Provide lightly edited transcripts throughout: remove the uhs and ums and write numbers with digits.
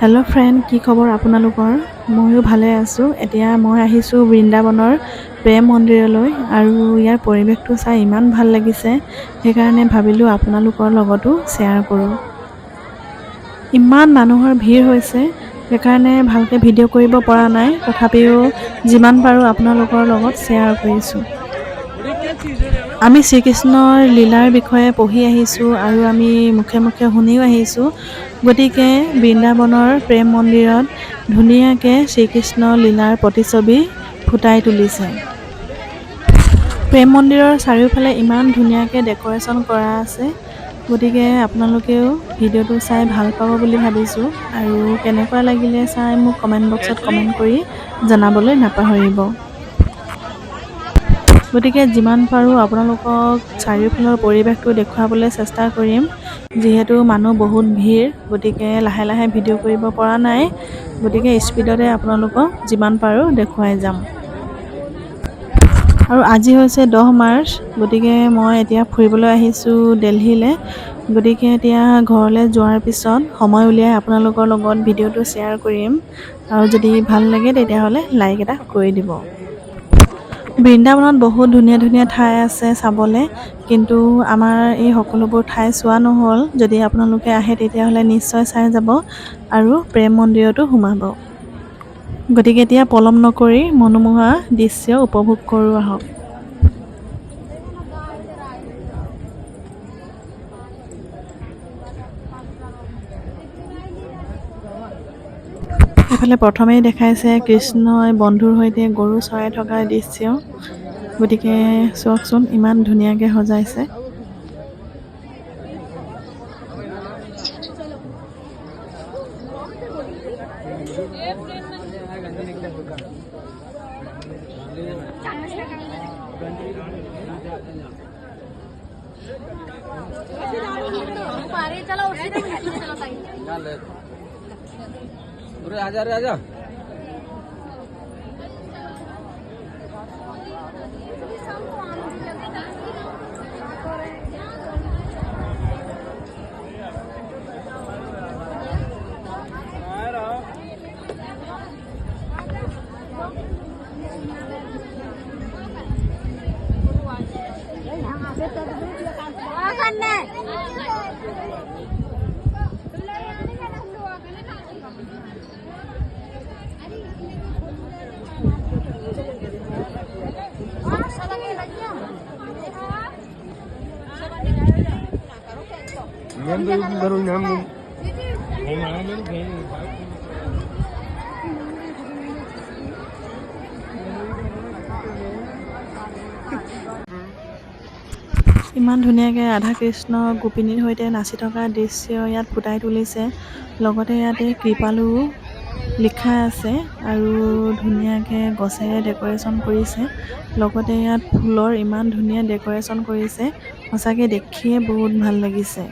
Hello' friend, কি খবৰ আপোনালোকৰ? ময়ো ভালে আছোঁ। এতিয়া মই আহিছোঁ বৃন্দাবনৰ প্ৰেম মন্দিৰলৈ আৰু ইয়াৰ পৰিৱেশটো চাই ইমান ভাল লাগিছে, সেইকাৰণে ভাবিলোঁ আপোনালোকৰ লগতো শ্বেয়াৰ কৰোঁ। ইমান মানুহৰ ভিৰ হৈছে, সেইকাৰণে ভালকৈ ভিডিঅ' কৰিব পৰা নাই। তথাপিও যিমান পাৰোঁ আপোনালোকৰ লগত শ্বেয়াৰ কৰিছোঁ। আমি শ্ৰীকৃষ্ণৰ লীলাৰ বিষয়ে পঢ়ি আহিছোঁ আৰু আমি মুখে মুখে শুনিও আহিছোঁ। গতিকে বৃন্দাবনৰ প্ৰেম মন্দিৰত ধুনীয়াকৈ শ্ৰীকৃষ্ণ লীলাৰ প্ৰতিচ্ছবি ফুটাই তুলিছে। প্ৰেম মন্দিৰৰ চাৰিওফালে ইমান ধুনীয়াকৈ ডেক'ৰেশ্যন কৰা আছে। গতিকে আপোনালোকেও ভিডিঅ'টো চাই ভাল পাব বুলি ভাবিছোঁ আৰু কেনেকুৱা লাগিলে চাই মোক কমেণ্ট বক্সত কমেণ্ট কৰি জনাবলৈ নাপাহৰিব। গতিকে যিমান পাৰোঁ আপোনালোকক চাৰিওফালৰ পৰিৱেশটো দেখুৱাবলৈ চেষ্টা কৰিম। যিহেতু মানুহ বহুত ভিৰ, গতিকে লাহে লাহে ভিডিঅ' কৰিব পৰা নাই। গতিকে স্পীডতে আপোনালোকক যিমান পাৰোঁ দেখুৱাই যাম। আৰু আজি হৈছে 10 মাৰ্চ, গতিকে মই এতিয়া ফুৰিবলৈ আহিছোঁ দিল্লীলৈ। গতিকে এতিয়া ঘৰলৈ যোৱাৰ পিছত সময় উলিয়াই আপোনালোকৰ লগত ভিডিঅ'টো শ্বেয়াৰ কৰিম। আৰু যদি ভাল লাগে তেতিয়াহ'লে লাইক এটা কৰি দিব। বৃন্দাবনত বহুত ধুনীয়া ধুনীয়া ঠাই আছে চাবলৈ, কিন্তু আমাৰ এই সকলোবোৰ ঠাই চোৱা নহ'ল। যদি আপোনালোকে আহে তেতিয়াহ'লে নিশ্চয় চাই যাব আৰু প্ৰেম মন্দিৰতো সোমাব। গতিকে এতিয়া পলম নকৰি মনোমোহা দৃশ্য উপভোগ কৰোঁ আহক। এইফালে প্ৰথমেই দেখাইছে কৃষ্ণই বন্ধুৰ সৈতে গৰু চৰাই থকাৰ দৃশ্য। গতিকে চাওকচোন ইমান ধুনীয়াকৈ সজাইছে। आजा रे आजा। ইমান ধুনীয়াকৈ ৰাধা কৃষ্ণ গোপিনীৰ সৈতে নাচি থকা দৃশ্য ইয়াত ফুটাই তুলিছে। লগতে ইয়াতে কৃপালু লিখা আছে আৰু ধুনীয়াকৈ গছেৰে ডেক'ৰেশ্যন কৰিছে। লগতে ইয়াত ফুলৰ ইমান ধুনীয়া ডেক'ৰেশ্যন কৰিছে, সঁচাকৈ দেখিয়ে বহুত ভাল লাগিছে।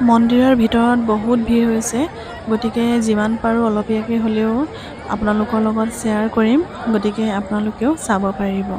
মন্দিৰৰ ভিতৰত বহুত ভিৰ হৈছে, গতিকে যিমান পাৰোঁ অলপীয়াকৈ হ'লেও আপোনালোকৰ লগত শ্বেয়াৰ কৰিম। গতিকে আপোনালোকেও চাব পাৰিব।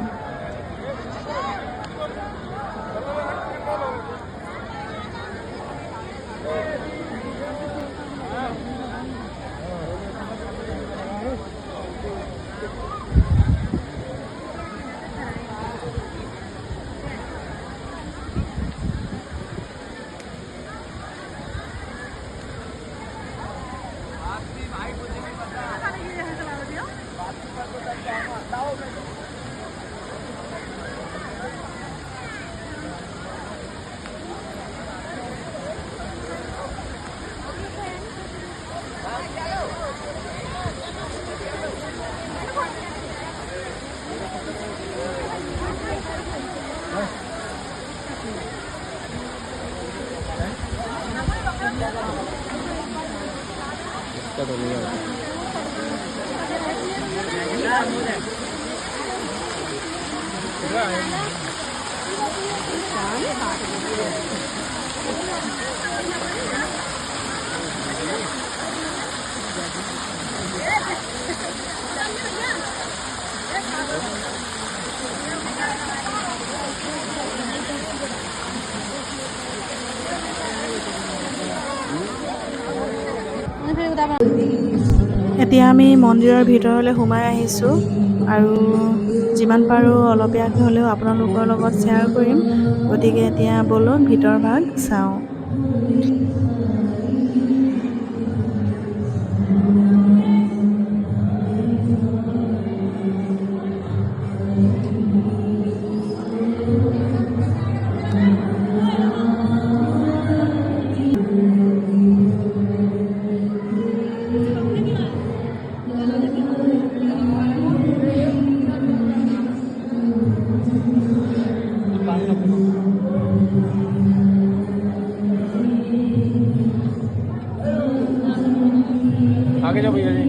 এতিয়া আমি মন্দিৰৰ ভিতৰলৈ সোমাই আহিছোঁ আৰু যিমান পাৰোঁ অলপীয়াকৈ হ'লেও আপোনালোকৰ লগত শ্বেয়াৰ কৰিম। গতিকে এতিয়া ব'লক ভিতৰ ভাগ চাওঁ। आगे जाओ भैया जी।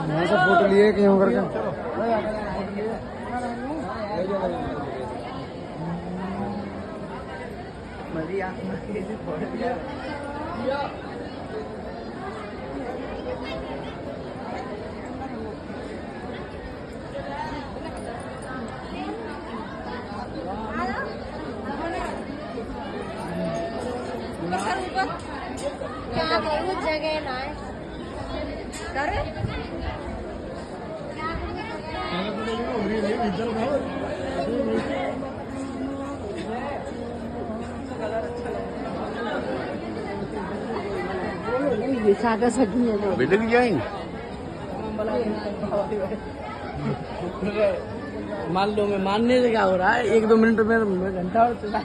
यहाँ से फोटो लिए कहीं होकर के जगह ना सादा सगी बिल्डिंग जाएंगे। मान लो मैं मानने से क्या हो रहा है, 1-2 मिनट में घंटा और चला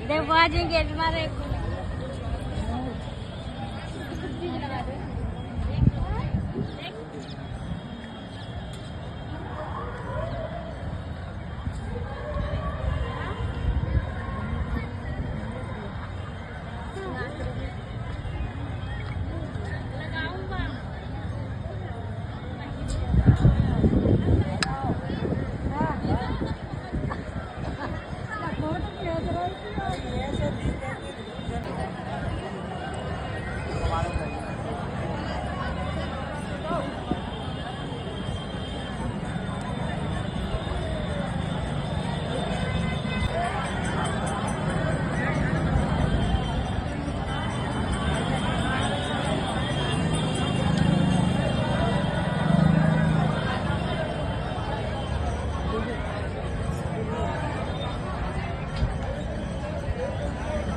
देखो आज गेट मारे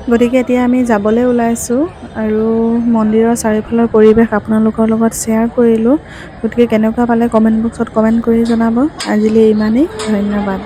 গতিকে এতিয়া আমি যাবলৈ ওলাইছোঁ আৰু মন্দিৰৰ চাৰিওফালৰ পৰিৱেশ আপোনালোকৰ লগত শ্বেয়াৰ কৰিলোঁ। গতিকে কেনেকুৱা পালে কমেণ্ট বক্সত কমেণ্ট কৰি জনাব। আজিলৈ ইমানেই, ধন্যবাদ।